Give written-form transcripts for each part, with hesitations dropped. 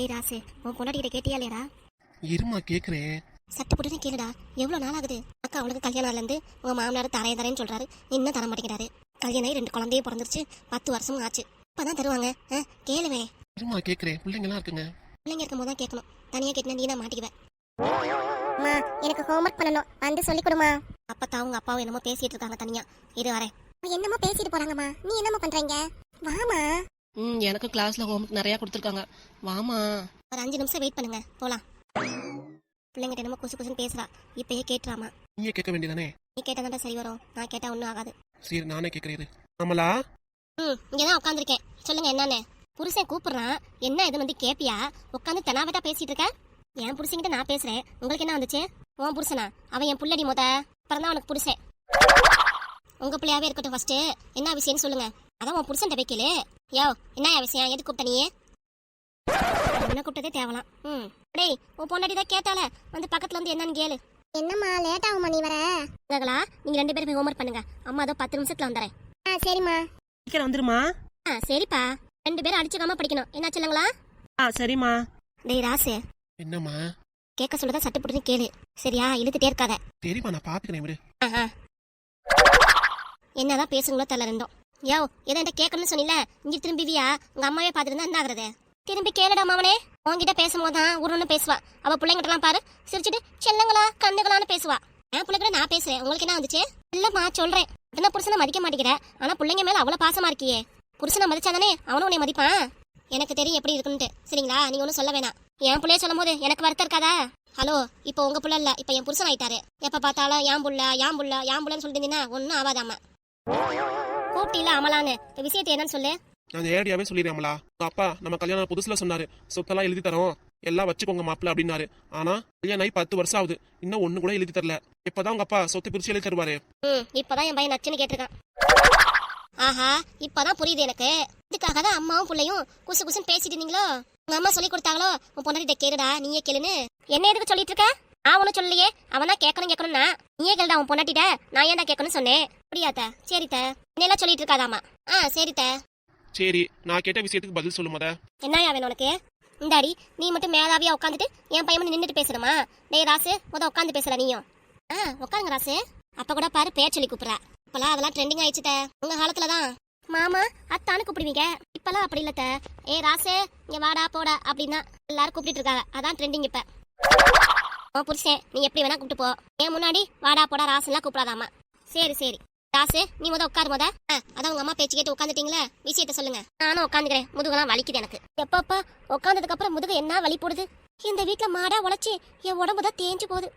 டேய் ராசு, உன் பொண்டாட்டிகிட்ட கேட்டியா இல்லையாடா? இருமா கேக்குறேன். சட்டு போட்டு கேளுடா. எவ்வளவு நாள் ஆகுது? அக்கா அவளுக்கு கல்யாணம் இருந்து உங்க மாமனார் தரேன்னு சொல்றாரு, இன்னும் தர மாட்டேங்கிறாரு. கல்யாணம் 2 குழந்தையும் பிறந்துருச்சு, 10 வருஷமும் ஆச்சு. இப்பதான் தருவாங்க. கேளுவேன். இருமா கேக்குறேன். பிள்ளைங்கலாம் இருக்குங்க. பிள்ளைங்க இருக்கும் போது தான் கேட்கணும். தனியா கேட்டினா நீ தான் மாட்டிக்குவேன். அம்மா எனக்கு ஹோம்வொர்க் பண்ணணும், வந்து சொல்லி கொடுமா. அப்பதான் அவங்க அப்பாவும் என்னமோ பேசிட்டு இருக்காங்க தனியா. இது வரேன். என்னமோ பேசிட்டு போறாங்கம்மா, நீ என்னம்மா பண்றீங்க? வாமா. எனக்கு கிளாஸ்ல ஹோம்வொர்க் நிறைய கொடுத்துருக்காங்க. வாமா. ஒரு 5 நிமிஷம் வெயிட் பண்ணுங்க, போலாம். பிள்ளைங்கிட்ட என்னமோ குசு குசுன்னு பேசுறா. இப்பயே கேட்டுறாமா. நீயே கேட்க வேண்டியதானே? நீ கேட்டா சரி வரும், நான் கேட்டா ஒன்றும் ஆகாது. சரி நானே கேட்கறேன். அமலா, இங்கதான் உட்காந்துருக்கேன். சொல்லுங்க என்னன்னு. புருஷன் கூப்பிடுறான், என்ன இது வந்து கேப்பியா? உட்காந்து தெனாவட்டா பேசிட்டு இருக்க. என் புருஷன்கிட்ட நான் பேசுறேன், உங்களுக்கு என்ன வந்துச்சு? உன் புருஷனா? அவன் என் புள்ளடி மொத, அப்புறம் தான் உனக்கு புருஷன். உங்க பிள்ளையாவே இருக்கட்டும். ஃபர்ஸ்ட் என்ன விஷயம்னு சொல்லுங்க. அதான் உன் புருஷன் வைக்கல. யோ என்ன விஷயம்? எது கூப்பிட்ட நீ? என்ன கூப்பிட்டதே தேவலாம். டேய், உன் பொண்டாட்டி தான் கேட்டால, வந்து பக்கத்துல வந்து என்னன்னு கேளு. என்னம்மா லேட் ஆகுமா நீ வர? நீங்க 2 பேரும் ஹோம்வொர்க் பண்ணுங்க. அம்மா அதோ 10 நிமிஷத்துல வந்துறேன். சரிம்மா. சீக்கிரம் வந்துருமா. சரிப்பா. 2 பேரும் அடிச்சுக்காம படிக்கணும். என்ன சொல்லுங்களா? சரிம்மா. டேய் ராசு, என்னம்மா? கேட்க சொல்லதான் சட்டு போட்டு கேளு, சரியா? இழுத்துட்டே இருக்காத. சரிம்மா, நான் பாத்துக்கிறேன் விடு. என்னதான் பேசுங்களோ தெரியல ரெண்டும். யோ எதை கேட்கணும்னு சொன்னில, இங்க திரும்பிவியா? உங்க அம்மாவே பாத்துருந்தா என்ன ஆகுறது? திரும்பி கேளுடா மாமனே. உன்கிட்ட பேசும்போதுதான் ஒன்னு பேசுவா. அவ பிள்ளைங்கிட்ட எல்லாம் பாரு, சிரிச்சுட்டு செல்லங்களா கண்ணுகளான்னு பேசுவா. என் பிள்ளைகிட்ட நான் பேசுறேன், உங்களுக்கு என்ன வந்துச்சு? இல்லம்மா சொல்றேன். என்ன புருஷனை மதிக்க மாட்டேங்கிற, ஆனா பிள்ளைங்க மேல அவ்வளவு பாசமா இருக்கியே. புருஷனை மதிச்சாதானே அவனும் உன்னை மதிப்பான். எனக்கு தெரியும் எப்படி இருக்குன்ட்டு, சரிங்களா? நீங்க ஒன்னும் சொல்ல வேணாம். என் பிள்ளைய சொல்லும் போது எனக்கு வருத்தம் இருக்காதா? ஹலோ, இப்போ உங்க புள்ள இல்ல, இப்ப என் புருஷன் ஆயிட்டாரு. எப்ப பார்த்தாலும் யாம் புள்ளன்னு சொல்லிட்டு இருந்தீங்கன்னா ஒன்னும் ஆகாதாமா. கூட்டில அமலான்னு இப்ப விஷயத்தை என்னன்னு சொல்லு. நான் ஏடியாவே சொல்லிடுறேன் அமலா. அப்பா நம்ம கல்யாணம் புதுசுல சொன்னாரு, சொத்தெல்லாம் எழுதி தரோம், எல்லாம் வச்சுக்கோங்க மாப்பிள்ள அப்படின்னாரு. ஆனா கல்யாணம் ஆகி 10 வருஷம் ஆகுது, இன்னும் ஒண்ணு கூட எழுதி தரல. இப்பதான் உங்க அப்பா சொத்து பிரிச்சு எழுதி தருவாரு. இப்பதான் என் பையன் நச்சுன்னு கேட்டிருக்கான். ஆஹா, இப்பதான் புரியுது எனக்கு. இதுக்காக தான் அம்மாவும் பிள்ளையும் குசு குசுன்னு பேசிட்டு இருந்தீங்களோ? உங்க அம்மா சொல்லி கொடுத்தாங்களோ உன் பொண்டாட்டிட்ட கேளுடா, நீயே கேளுன்னு. என்ன எதுக்கு சொல்லிட்டு இருக்க? நான் ஒன்னும் சொல்லலையே. அவனா கேட்கணும்னா நீயே கேளுடா உன் பொண்டாட்டிட்ட. நான் ஏன்டா கேட்கணும்னு சொன்னேன். அப்படியாத்த? சரித்த. என்னெல்லாம் சொல்லிட்டு இருக்காதாமா. சரித்த. சரி, நான் கேட்ட விஷயத்துக்கு பதில் சொல்லு மொத. என்னயா வேணும் உனக்கு? இந்தாடி, நீ மட்டும் மேலாவியா உட்காந்துட்டு என் பையன் நின்றுட்டு பேசணுமா? டேய் ராசு, உட்காந்து பேசல நீயும். உட்காருங்க ராசு. அப்ப கூட பாரு பேர் சொல்லி கூப்பிடுறா. இப்பெல்லாம் அதெல்லாம் ட்ரெண்டிங் ஆயிடுச்சுட்ட. உங்க காலத்துலதான் மாமா அத்தானு கூப்பிடுவீங்க, இப்பெல்லாம் அப்படி இல்லத்த. ராசு இங்க வாடா போடா அப்படின்னா எல்லாரும் கூப்பிட்டு இருக்காங்க. அதான் ட்ரெண்டிங் இப்ப. உன் புருஷன் நீ எப்படி வேணா கூப்பிட்டு போ, ஏன் முன்னாடி வாடா போடா ராசுலாம் கூப்பிடாதாமா. சரி சரி ராசு, நீ உட்காரு மொத. அதான் உங்க அம்மா பேச்சு கேட்டு உட்காந்துட்டீங்களே, விஷயத்த சொல்லுங்க. நானும் உட்காந்துக்கிறேன். முதுகெல்லாம் வலிக்குது எனக்கு. எப்பப்பா உட்காந்ததுக்கு அப்புறம் முதுகு என்ன வலி போடுது. இந்த வீட்டுல மாடா உழைச்சி என் உடம்புதான் தேஞ்சு போகுது.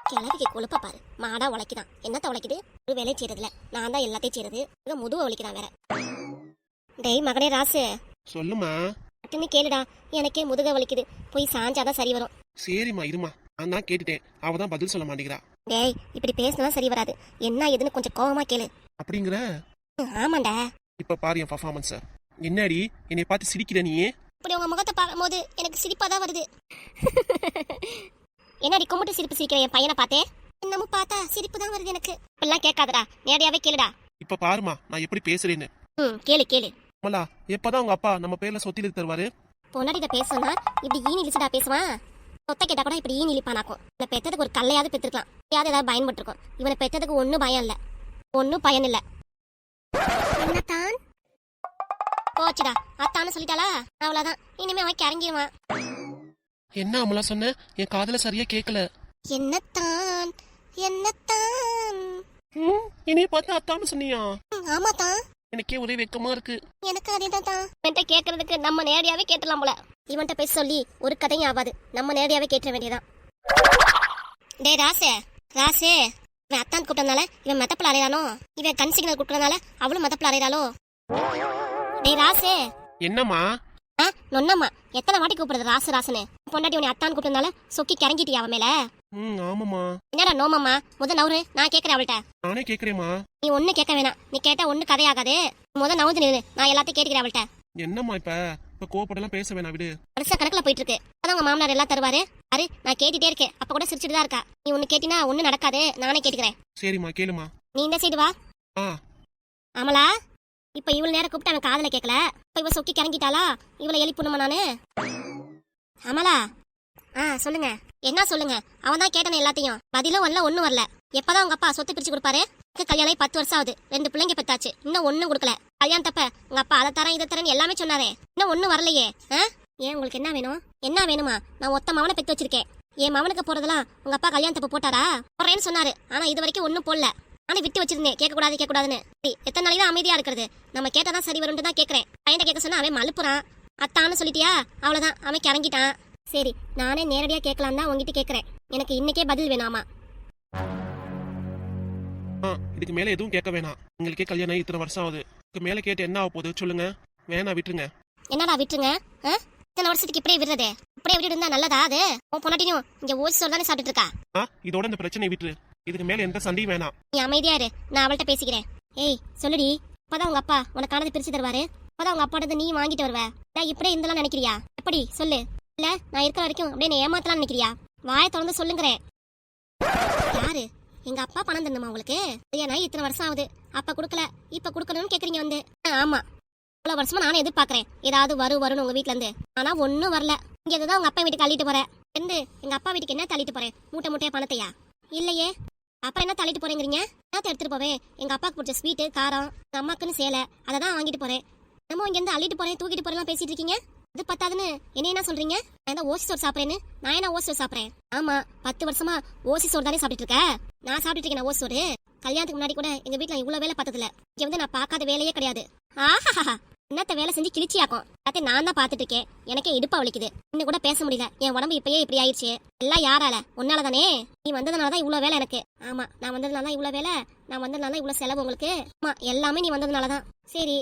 கிழவிக்கு கொழுப்ப பாரு, மாடா உழைக்குதான். என்னத்த உழைக்குது? ஒரு வேலையை செய்யறதுல நான் தான் எல்லாத்தையும் செய்யறது. முதுக வலிக்குதான் வேற. டேய் மகனே ராசு, சொல்லுமா. நீ கேளுடா, எனக்கே முதுக வலிக்குது, போய் சாஞ்சாதான் சரி வரும். சரிம்மா இருமா, நான் தான் கேட்டுட்டேன், அவதான் பதில் சொல்ல மாட்டேங்கிறா. டேய் இப்படி பேசினா சரி வராது. என்ன எதுன்னு கொஞ்சம் கோவமா கேளு. அப்படிங்கிற? ஆமாண்டா. இப்ப பாரு என் பர்ஃபார்மன்ஸ். என்னடி என்னை பார்த்து சிரிக்கிற நீ? இப்படி உங்க முகத்தை பார்க்கும் போது எனக்கு சிரிப்பாதான் வருது. என்னடி கும்பிட்டு சிரிப்பு சிரிக்கிற என் பையனை பார்த்தே? இன்னமும் பார்த்தா சிரிப்பு தான் வருது எனக்கு. இப்பெல்லாம் கேட்காதடா, நேரடியாவே கேளுடா. இப்ப பாருமா நான் எப்படி பேசுறேன்னு. கேளு கேளு. அமலா, எப்பதான் உங்க அப்பா நம்ம பேர்ல சொத்து எழுதி தருவாரு? பொன்னாடிட்ட பேசுனா இப்படி ஈனி இழிச்சடா பேசுவான். சொத்தை கேட்டா கூட இப்படி ஈனி இழிப்பானாக்கும். இவனை பெத்ததுக்கு ஒரு கல்லையாவது பெற்றுக்கலாம், ஏதாவது பயன்பட்டு இருக்கும். இவனை பெத்ததுக்கு ஒன்னும் பயம் இல்ல, ஒன்னும் பயன் இல்ல. என்னத்தான் போச்சுடா, அத்தான்னு சொல்லிட்டாளா, அவ்வளவுதான். இனிமே அவன் கிறங்கிடுவான். என்ன அமலா சொன்ன? என் காதுல சரியா கேட்கல. என்னத்தான் என்னத்தான்? என்னைய பார்த்து அத்தான்னு சொன்னியா? ஆமாத்தான். எனக்கே ஒரே வெக்கமா இருக்கு. எனக்கு அதேதான். இவன்ட்ட கேட்கறதுக்கு நம்ம நேரடியாவே கேட்டலாம் போல. இவன்ட்ட பேச சொல்லி ஒரு கதையும் ஆகாது, நம்ம நேரடியாவே கேட்ட வேண்டியதான். டே ராசே ராசே, இவன் அத்தான் கூப்பிட்டனால இவன் மெத்தப்பில் அறையிறானோ? இவன் கண் சிக்னல் கொடுக்கறதுனால அவளும் மெத்தப்பில் அறையிறாளோ? டே ராசே. என்னம்மா? நொன்னம்மா, எத்தனை வாட்டி கூப்பிடுறது ராசு ராசுன்னு? பொண்டாட்டி உன்னை அத்தான் கூப்பிட்டனால சொக்கி கிறங்கிட்டியா அவன் மேல? ஆமாமா. என்னடா நோமம்மா, நவுரு, நான் கேட்கறேன் அவள்கிட்ட. நானே கேக்குறேமா. நீ ஒண்ணு கேட்க வேணாம், நீ கேட்டா ஒண்ணு கதையாகாது. நவுந்து நின்று நான் எல்லாத்தையும் கேட்கிறேன் அவள்கிட்ட. என்னம்மா இப்ப கோபப்படலாம் பேச வேணாம் விடு. வருஷ கணக்குல போயிட்டு இருக்கு. அதான் உங்க மாமனார் எல்லாம் தருவாரு. அரு நான் கேட்டுட்டே இருக்கேன், அப்ப கூட சிரிச்சுட்டு தான் இருக்கா. நீ ஒண்ணு கேட்டினா ஒண்ணு நடக்காது, நானே கேட்டுக்கிறேன். சரிம்மா கேளுமா. நீ இந்த சைடு வா. ஆ அமலா இப்ப இவ்வளவு நேரம் கூப்பிட்டு அவன் காதுல கேட்கல. இப்ப இவ சொக்கி கிறங்கிட்டாளா? இவளை எழுப்பணுமா நானு? அமலா, சொல்லுங்க. என்ன சொல்லுங்க? அவன் தான் கேட்டானே எல்லாத்தையும். பதிலும் வரல, ஒண்ணும் வரல. எப்பதான் உங்க அப்பா சொத்து பிரிச்சு கொடுப்பாரு? கல்யாணம் ஆகி 10 வருஷம் ஆகுது. 2 பிள்ளைங்க பெத்தாச்சு. இன்னும் ஒண்ணும் கொடுக்கல. கல்யாணத்தப்ப உங்க அப்பா அதை தரேன் இதை தரேன் எல்லாமே சொன்னாரே. இன்னும் ஒண்ணும் வரலையே. ஏன் உங்களுக்கு என்ன வேணும்? என்ன வேணுமா? நான் ஒத்த மவனை பெத்து வச்சிருக்கேன். என் மவனுக்கு போறதெல்லாம் உங்க அப்பா கல்யாணத்தப்ப போட்டாரா? போறேன்னு சொன்னாரு. ஆனா இது வரைக்கும் ஒண்ணும் போடல. ஆனா விட்டு வச்சிருந்தேன், கேட்க கூடாதுன்னு. எத்தனை நாளைக்கு தான் அமைதியா இருக்கிறது? நம்ம கேட்டாதான் சரி வரும்னு தான் கேட்கறேன். பையன் கேட்க சொன்னா அவன் மலுப்புறான். அத்தான்னு சொல்லிட்டியா? அவ்வளவுதான், அவன் கிறங்கிட்டான். சரி, நானே நேரடியா கேட்கலாம் தான் உங்ககிட்ட கேட்கறேன். எனக்கு இன்னைக்கே பதில் வேணாமா? இதுக்கு மேல எதுவும் கேட்க வேணாம். உங்களுக்கே கல்யாணம் ஆகி இத்தனை வருஷம் ஆகுது. இதுக்கு மேல கேட்டு என்ன ஆக போகுது சொல்லுங்க. வேணா விட்டுருங்க. என்னடா விட்டுருங்க? இத்தனை வருஷத்துக்கு இப்படியே விடுறதே? இப்படியே விட்டு இருந்தா நல்லதா? அது உன் பொண்டாட்டியும் இங்க ஓசி சோறு தானே சாப்பிட்டு இருக்கா. இதோட இந்த பிரச்சனை விட்டுரு. இதுக்கு மேல எந்த சண்டையும் வேணாம். நீ அமைதியா இரு, நான் அவள்கிட்ட பேசிக்கிறேன். ஏய் சொல்லுடி, இப்பதான் உங்க அப்பா உனக்கானது பிரிச்சு தருவாரு. இப்பதான் உங்க அப்பாட்டது நீ வாங்கிட்டு வருவ. நான் இப்படியே இருந்தெல்லாம் நினைக்கிறியா? எப்படி சொல்லு? இல்ல நான் இருக்கிற வரைக்கும் அப்படியே என்ன ஏமாத்தலாம் நினைக்கிறியா? வாயை திறந்து சொல்லுங்கிறேன். யாரு? எங்க அப்பா பணம் தந்தமா உங்களுக்கு? ஏன்னா இத்தனை வருஷம் ஆகுது. அப்ப குடுக்கல, இப்ப குடுக்கணும்னு கேக்குறீங்க வந்து. ஆமா, இவ்வளவு வருஷமா நானும் எதிர்பார்க்கறேன் ஏதாவது வரும்னு உங்க வீட்டுல இருந்து. ஆனா ஒன்னும் வரல. இங்க எதுதான் உங்க அப்பா வீட்டுக்கு அள்ளிட்டு போறேன். எங்க அப்பா வீட்டுக்கு என்ன தள்ளிட்டு போறேன்? மூட்டை மூட்டையா பணத்தையா? இல்லையே. அப்புறம் என்ன தள்ளிட்டு போறேங்கிறீங்க? என்ன எடுத்துட்டு போவேன்? எங்க அப்பாக்கு பிடிச்ச ஸ்வீட்டு, காரம், எங்க அம்மாக்குன்னு சேலை, அதை தான் வாங்கிட்டு போறேன். நம்ம இங்க இருந்து அள்ளிட்டு போறேன், தூக்கிட்டு போறேன் பேசிட்டு இருக்கீங்க. இது பத்தாதுன்னு என்ன சொல்றீங்க? நான் என்ன ஓசி சோறு சாப்பிட்றேன்னு? நான் என்ன ஓசி சோறு சாப்பிட்றேன்? ஆமா, 10 வருஷமா ஓசி சோறு தானே சாப்பிட்டு இருக்க. நான் சாப்பிட்டு இருக்கேன் ஓசி சோறு. கல்யாணத்துக்கு முன்னாடி கூட எங்க வீட்டுல இவ்வளவு வேலை பார்த்ததில்ல. இங்க வந்து நான் பார்க்காத வேலையே கிடையாது. ஆஹா, என்னத்த வேலை செஞ்சு கிழிச்சியாக்கும். அதை நான் தான் பார்த்துட்டு இருக்கேன். எனக்கே இடுப்பா வலிக்குது. இன்னும் கூட பேச முடியல. என் உடம்பு இப்பயே இப்படி ஆயிடுச்சு. எல்லாம் யாரால? உன்னால தானே. நீ வந்ததுனாலதான் இவ்வளவு வேலை எனக்கு. ஆமா, நான் வந்ததுனாலதான் இவ்வளவு வேலை. நான் வந்ததுனால இவ்வளவு செலவு உங்களுக்கு. ஆமா, எல்லாமே நீ வந்ததுனாலதான். சரி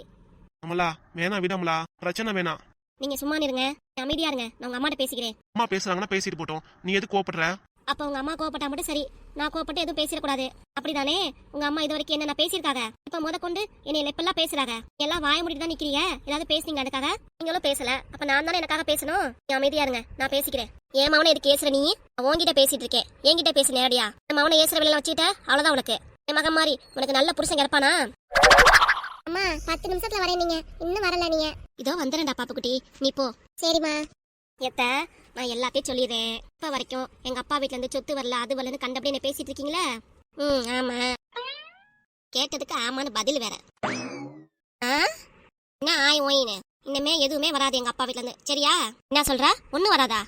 அமலா, வேணா விடாமலா, பிரச்சனை வேணாம். நீங்க சும்மா இருங்க, அமைதியா இருங்க. நான் உங்க அம்மாட்ட பேசிக்கிறேன். அம்மா பேசுறாங்கன்னா பேசிட்டு போட்டோம். நீ எது கோபப்படுற? அப்ப உங்க அம்மா கோவப்பட்டா மட்டும் சரி. நான் கோவப்பட்டு எதுவும் பேசிடக்கூடாது. அப்படிதானே? உங்க அம்மா இது வரைக்கும் என்ன பேசியிருக்காங்க? இப்ப முத கொண்டு என்னை எப்பெல்லாம் பேசுறாங்க? எல்லாம் வாய முடிட்டு தான் நிக்கிறீங்க. ஏதாவது பேசுனீங்க அதுக்காக? நீங்களும் பேசல. அப்ப நான் தானே எனக்காக பேசணும். நீ அமைதியா இருங்க, நான் பேசிக்கிறேன். என் மவனை எதுக்கு ஏசுற நீ? உன்கிட்ட பேசிட்டு இருக்கேன். என்கிட்ட பேசு நேரடியா. என் மவனை ஏசுற வேலை வச்சுக்கிட்ட அவ்வளவுதான் உனக்கு. என் மகன் மாதிரி உனக்கு நல்ல புருஷன் கிடைப்பானா? அம்மா 10 நிமிஷத்துல வரேன். நீங்க இன்னும் வரல. நீங்க இதோ வந்துடுறேன்டா பாப்புக்குட்டி, நீ போ. சரிம்மா. எத்த நான் எல்லாத்தையும் சொல்லிடுறேன். இப்ப வரைக்கும் எங்க அப்பா வீட்டுல இருந்து சொத்து வரல, அது வரலன்னு கண்டபடி என்ன பேசிட்டு இருக்கீங்களே. ஆமா. கேட்டதுக்கு ஆமான்னு பதில் வேற. என்ன ஆய் ஓயின்னு? இன்னமே எதுவுமே வராது எங்க அப்பா வீட்டுல இருந்து. சரியா? என்ன சொல்ற? ஒண்ணும் வராதா?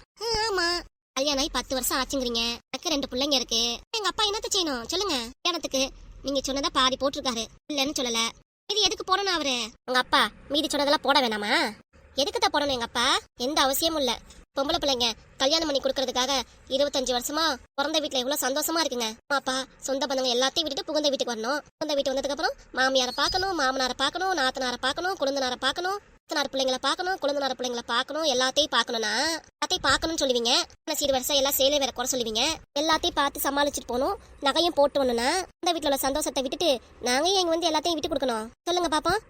ஆமா, கல்யாணம் ஆகி 10 வருஷம் ஆச்சுங்கிறீங்க. எனக்கு 2 பிள்ளைங்க இருக்கு. எங்க அப்பா என்னத்த செய்யணும் சொல்லுங்க? கல்யாணத்துக்கு நீங்க சொன்னதா பாதி போட்டிருக்காரு. இல்லன்னு சொல்லல. இது எதுக்கு போடணும் அவரு? உங்க அப்பா மீதி சொன்னதெல்லாம் போட வேணாமா? எதுக்குதான் போடணும் எங்க அப்பா? எந்த அவசியமும் இல்ல. பொம்பளை பிள்ளைங்க கல்யாணம் பண்ணி கொடுக்கறதுக்காக 25 வருஷமா பிறந்த வீட்டுல எவ்வளவு சந்தோஷமா இருக்குங்க. அப்பா சொந்த பந்தங்க எல்லாத்தையும் விட்டுட்டு புகுந்த வீட்டுக்கு வரணும். புகுந்த வீட்டு வந்ததுக்கு அப்புறம் மாமியாரை பார்க்கணும், மாமனாரை பார்க்கணும், நாத்தனாரை பார்க்கணும், குழந்தனாரை பார்க்கணும், பிள்ளைங்களை பார்க்கணும், குழந்தனார பிள்ளைங்களை பார்க்கணும், எல்லாத்தையும் பார்க்கணும்னா எல்லாத்தையும் பார்க்கணும்னு சொல்லுவீங்க. சீடு வருஷம் எல்லாம் சேலை வேற குறை சொல்லுவீங்க. எல்லாத்தையும் பார்த்து சமாளிச்சுட்டு போகணும், நகையும் போட்டு வரணும்னா இந்த வீட்டுல உள்ள சந்தோஷத்தை விட்டுட்டு நாங்க எங்க வந்து எல்லாத்தையும் விட்டு கொடுக்கணும்? சொல்லுங்க பாப்போம்.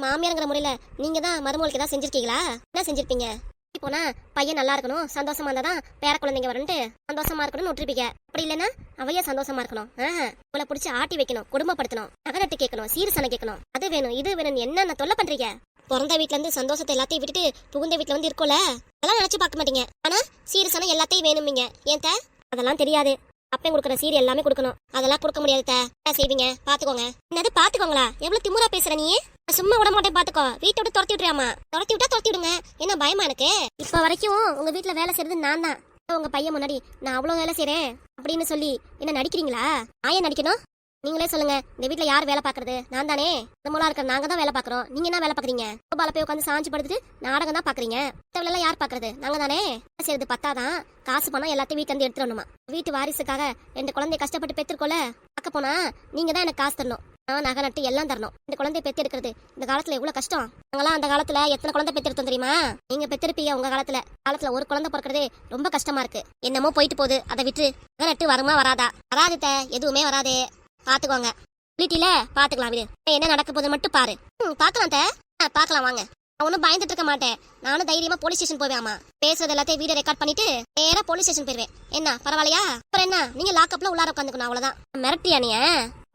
மாமியாருங்கிற முறையில நீங்க தான் மருமகளுக்கு ஏதாவது செஞ்சிருக்கீங்களா? என்ன செஞ்சிருப்பீங்க? போனா பையன் நல்லா இருக்கணும், சந்தோஷமா இருந்தாதான் பேர குழந்தைங்க வரன்ட்டு சந்தோஷமா இருக்கணும்னு விட்டுருப்பீங்க. அப்படி இல்லைன்னா அவைய சந்தோஷமா இருக்கணும். உங்களை பிடிச்சி ஆட்டி வைக்கணும், குடும்பப்படுத்தணும், நகரட்டு கேட்கணும், சீர்சனை கேட்கணும், அது வேணும் இது வேணும் என்னென்ன தொல்லை பண்றீங்க? பிறந்த வீட்டுல இருந்து சந்தோஷத்தை எல்லாத்தையும் விட்டுட்டு புகுந்த வீட்டுல வந்து இருக்கோல, அதெல்லாம் நினைச்சு பார்க்க மாட்டீங்க. ஆனா சீர்சனை எல்லாத்தையும் வேணுமீங்க. ஏன் அதெல்லாம் தெரியாது. அப்பயும் கொடுக்குற சீர் எல்லாமே கொடுக்கணும். அதெல்லாம் கொடுக்க முடியாது. என்ன செய்வீங்க? பாத்துக்கோங்க. என்னது பாத்துக்கோங்களா? எவ்வளவு திமுறா பேசுற நீ? சும்மா விட மாட்டேன் பாத்துக்கோ. வீட்டை விட்டு துரத்தி விட்டுறியாமா? துரத்தி விட்டா துரத்தி விடுங்க. என்ன பயமா எனக்கு? இப்ப வரைக்கும் உங்க வீட்டுல வேலை செய்யறது நான் தான். உங்க பையன் முன்னாடி நான் அவ்வளவு வேலை செய்யறேன் அப்படின்னு சொல்லி என்ன நடிக்கிறீங்களா? ஆயே நடிக்கணும். நீங்களே சொல்லுங்க, இந்த வீட்டுல யார் வேலை பாக்குறது? நான் தானே. இந்த மூலா இருக்கிற நாங்க தான் வேலை பாக்குறோம். நீங்க என்ன வேலை பாக்குறீங்க? பால போய் உட்காந்து சாஞ்சு படுத்துட்டு நாடகம் தான் பாக்குறீங்க. எல்லாம் யார் பாக்குறது? நாங்க தானே. செய்யறது பத்தாதான், காசு பணம் எல்லாத்தையும் வீட்டுல இருந்து எடுத்துடணுமா? வீட்டு வாரிசுக்காக 2 குழந்தைய கஷ்டப்பட்டு பெற்றுக்கோல, பார்க்க போனா நீங்க தான் எனக்கு காசு தரணும். நான் நகை நட்டு எல்லாம் தரணும். இந்த குழந்தைய பெத்து எடுக்கிறது இந்த காலத்துல எவ்வளவு கஷ்டம். நாங்களாம் அந்த காலத்துல எத்தனை குழந்தை பெத்தெடுத்தோம் தெரியுமா? நீங்க பெத்திருப்பீங்க உங்க காலத்துல ஒரு குழந்தை பிறக்கிறதே ரொம்ப கஷ்டமா இருக்கு. என்னமோ போயிட்டு போகுது, அதை விட்டு நகை நட்டு வருமா வராதா? வராது, எதுவுமே வராதே. பாத்துக்கோங்க. வீட்டில பாத்துக்கலாம். விடு, என்ன நடக்க போகுது மட்டும் பாரு. பாக்கலாம் பாக்கலாம் வாங்க. நான் ஒன்னும் பயந்துட்டு இருக்க மாட்டேன். நானும் தைரியமா போலீஸ் ஸ்டேஷன் போவேன். பேசுறது எல்லாத்தையும் வீடியோ ரெக்கார்ட் பண்ணிட்டு நேரா போலீஸ் ஸ்டேஷன் போயிருவேன். என்ன பரவாயில்லையா? அப்புறம் என்ன, நீங்க லாக்அப்ல உள்ளார உட்காந்துக்கணும், அவ்வளவுதான். மிரட்டியா நீ?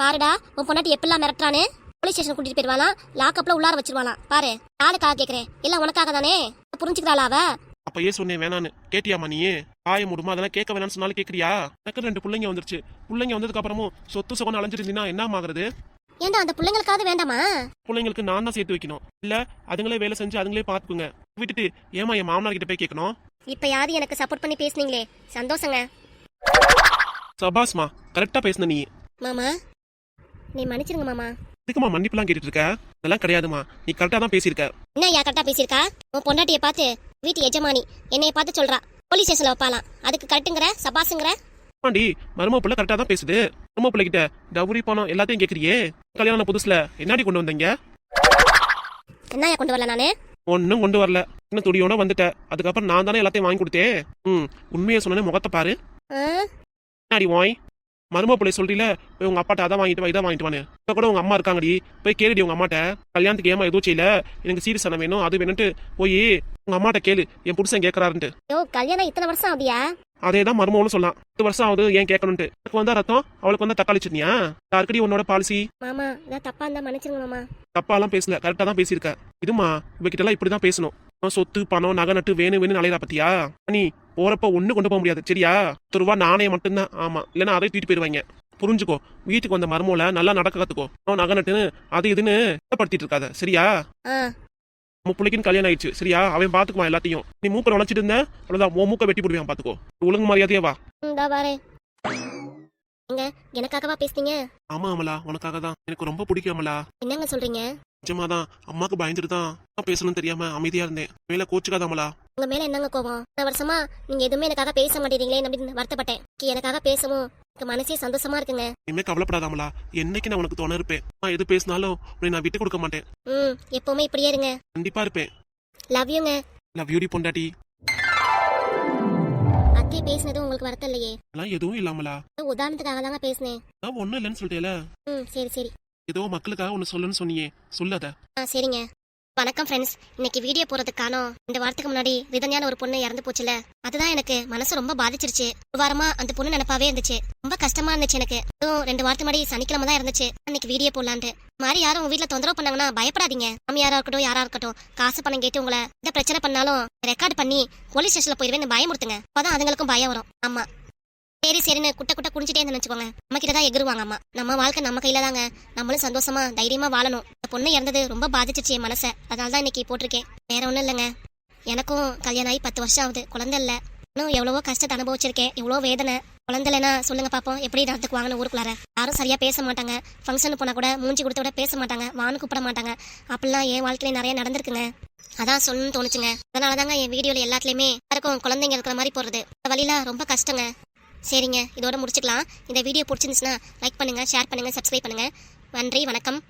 பாருடா உன் பொண்டாட்டி எப்பெல்லாம் மிரட்டுறானு. போலீஸ் ஸ்டேஷன் கூட்டிட்டு போயிருவாளாம், லாக்அப்ல உள்ளார வச்சிருவாளாம். பாரு, யாருக்காக கேக்குறேன்? இல்ல உனக்காக தானே? புரிஞ்சுக்கிறாளா அவ? அப்பயே சொன்னேன் வேணான்னு, கேட்டியாமா நீ? பாய முடுமா, அதெல்லாம் கேட்க வேணாம்னு சொன்னாலும் கேக்குறியா? எனக்கு 2 பிள்ளைங்க வந்துருச்சு. பிள்ளைங்க வந்ததுக்கு அப்புறமும் சொத்து சுகம் அலைஞ்சிருந்தீங்கன்னா என்ன ஆகுறது? ஏண்டா அந்த பிள்ளைங்களுக்காவது வேண்டாமா? பிள்ளைங்களுக்கு நான் தான் சேர்த்து வைக்கணும், இல்ல அதுங்களே வேலை செஞ்சு அதுங்களே பாத்துக்குங்க. விட்டுட்டு ஏமா என் மாமனார் கிட்ட போய் கேட்கணும்? இப்ப யாரு எனக்கு சப்போர்ட் பண்ணி பேசுனீங்களே, சந்தோஷங்க. சபாஸ்மா, கரெக்டா பேசுன நீ. மாமா, நீ மன்னிச்சிருங்க மாமா. இதுக்குமா மன்னிப்புலாம் கேட்டுட்டு இருக்க? அதெல்லாம் கிடையாதுமா, நீ கரெக்டா தான் பேசியிருக்க. என்ன யா கரெக்டா பேசியிருக்கா? உன் பொண்டாட்டியை பார்த்து வீட்டு எஜமானி என்னைய பார்த்து சொல்றா போலீஸ் ஸ்டேஷன்ல வைப்பாலாம். அதுக்கு கரெக்டுங்கிற, சபாசுங்கிற? ஆண்டி, மரும பிள்ளை கரெக்டா தான் பேசுது. மரும பிள்ளை கிட்ட டவுரி பணம் எல்லாத்தையும் கேக்குறியே. கல்யாணம் புதுசுல என்னடி கொண்டு வந்தீங்க? என்னயா கொண்டு வரல நானு? ஒன்னும் கொண்டு வரல, இன்னும் துடியோட வந்துட்ட. அதுக்கப்புறம் நான் தானே எல்லாத்தையும் வாங்கி கொடுத்தேன். உண்மையை சொன்னே, முகத்தை பாரு. ஆ? என்னடி வாய்? மரும பிள்ளை சொல்றீல, போய் உங்க அப்பாட்ட அதை வாங்கிட்டு வா, இதை வாங்கிட்டு வானு. இப்ப கூட உங்க அம்மா இருக்காங்கடி, போய் கேளுடி உங்க அம்மாட்ட. கல்யாணத்துக்கு ஏமா எதுவும் செய்யல, எனக்கு சீரியஸான வேணும் அது வேணும்ட்டு போய் உங்க அம்மாட்ட கேளு, என் புருஷன் கேட்கறாருன்ட்டு. யோ, கல்யாணம் இத்தனை வருஷம் ஆகுதியா? அதேதான் மருமகளும் சொல்லலாம். 10 வருஷம் ஆகுது, ஏன் கேட்கணும்ட்டு. எனக்கு வந்தா ரத்தம், அவளுக்கு வந்தா தக்காளி சட்னியா? யாருக்கடி உன்னோட பாலிசி? மாமா, இதான் தப்பா இருந்தா மன்னிச்சிருங்க மாமா. தப்பாலாம் பேசல, கரெக்டா தான் பேசியிருக்க. இதுமா இவகிட்ட எல்லாம் இப்படிதான் பேசணும். சொத்து பணம் நகை நட்டு வேணும் வேணும் அலையிறா பத்தியா? நீ போறப்ப ஒண்ணு கொண்டு போக முடியாது, சரியா? 10 ரூபா நாணயம் மட்டும்தான். ஆமா, இல்லைன்னா அதை தூக்கிட்டு போயிருவாங்க. புரிஞ்சுக்கோ, வீட்டுக்கு வந்த மருமோல நல்லா நடக்க கத்துக்கோ. நகை நட்டுன்னு அது இதுன்னு படுத்திட்டு இருக்காத, சரியா? ஆ, உன் பிள்ளைக்குன்னு கல்யாணம் ஆயிடுச்சு, சரியா? அவன் பாத்துக்குவான் எல்லாத்தையும். நீ மூக்க உழைச்சிட்டு இருந்த, அவ்வளவுதான், உன் மூக்க வெட்டி போடுவான், பாத்துக்கோ. ஒழுங்கு மரியாதையா வா. இந்தா வரேன். எங்க எனக்காகவா பேசுனீங்க? ஆமா அமலா, உனக்காக தான். எனக்கு ரொம்ப பிடிக்கும் அமலா. என்னங்க சொல்றீங்க? நிஜமாதான், அம்மாக்கு பயந்துட்டு தான் பேசணும்னு தெரியாம அமைதியா இருந்தேன். மேல கோச்சுக்காத அமலா. உங்க மேல என்னங்க கோவம்? இந்த வருஷமா நீங்க எதுவுமே எனக்காக பேச மாட்டேறீங்களே அப்படின்னு வருத்தப்பட்டேன். எனக்காக பேசவும் எனக்கு மனசே சந்தோஷமா இருக்குங்க. இனிமே கவலைப்படாத அமலா, என்னைக்கு நான் உனக்கு துணை இருப்பேன். நான் எது பேசினாலும் உன்னை நான் விட்டு கொடுக்க மாட்டேன். எப்பவுமே இப்படியே இருங்க. கண்டிப்பா இருப்பேன். லவ் யூங்க. லவ் யூடி பொண்டாட்டி. அத்தை பேசினது உங்களுக்கு வருத்தம் இல்லையே? எல்லாம் எதுவும் இல்லாமலா, உதாரணத்துக்காக தாங்க பேசினேன். நான் ஒண்ணும் இல்லைன்னு சொல்லிட்டேல. சரி சரி. ஏதோ மக்களுக்காக ஒன்னு சொல்லுன்னு சொன்னியே, சொல்லாத. சரிங்க. வணக்கம் ஃப்ரெண்ட்ஸ். இன்னைக்கு வீடியோ போறதுக்கு காரணம், 2 வாரத்துக்கு முன்னாடி விதஞ்ஞான ஒரு பொண்ணு இறந்து போச்சுல, அதுதான் எனக்கு மனசு ரொம்ப பாதிச்சிருச்சு. ஒரு வாரமா அந்த பொண்ணு நினைப்பாவே இருந்துச்சு. ரொம்ப கஷ்டமா இருந்துச்சு எனக்கு. 2 வாரத்துக்கு முன்னாடி சனிக்கிழமை தான் இருந்துச்சு. அன்னைக்கு வீடியோ போடலான்ட்டு. மாதிரி யாரும் உங்க வீட்டுல தொந்தரவு பண்ணாங்கன்னா பயப்படாதீங்க. யாரா இருக்கட்டும் யாரா இருக்கட்டும், காசு பணம் கேட்டு உங்களை இந்த பிரச்சனை பண்ணாலும் ரெக்கார்ட் பண்ணி போலீஸ் ஸ்டேஷன்ல போயிருவேன் பயமுறுத்துங்க. அப்பதான் அதுங்களுக்கும் பயம் வரும். ஆமா, சரின்னு குட்ட குட்ட குடிச்சிட்டே நினைச்சுக்கோங்க. நம்ம கிட்டதான் எகிருவாங்க. அம்மா, நம்ம வாழ்க்கை நம்ம கையில தாங்க. நம்மளும் சந்தோஷமா தைரியமா வாழணும். இந்த பொண்ணு இறந்தது ரொம்ப பாதிச்சிருச்சு என் மனசை. அதனாலதான் இன்னைக்கு போட்டிருக்கேன். வேற ஒண்ணும் இல்லைங்க. எனக்கும் கல்யாணம் ஆகி 10 வருஷம் ஆகுது, குழந்தை இல்ல. இன்னும் எவ்வளவோ கஷ்டத்தை அனுபவிச்சிருக்கேன், எவ்வளோ வேதனை. குழந்தை இல்லைன்னா சொல்லுங்க பாப்போம், எப்படி நடந்துக்குவாங்கன்னு ஊருக்குள்ளார. யாரும் சரியா பேச மாட்டாங்க. ஃபங்க்ஷன் போனா கூட மூஞ்சி கொடுத்த விட பேச மாட்டாங்க, வான்னு கூப்பிட மாட்டாங்க. அப்படிலாம் என் வாழ்க்கையில நிறைய நடந்திருக்குங்க. அதான் சொல்லணும்னு தோணுச்சுங்க. அதனாலதாங்க என் வீடியோல எல்லாத்துலயுமே யாருக்கும் குழந்தைங்க இருக்கிற மாதிரி போறது. இந்த வழியில ரொம்ப கஷ்டங்க. சரிங்க, இதோட முடிச்சுக்கலாம். இந்த வீடியோ பிடிச்சிருந்துச்சுன்னா லைக் பண்ணுங்க, ஷேர் பண்ணுங்க, சப்ஸ்கிரைப் பண்ணுங்க. நன்றி, வணக்கம்.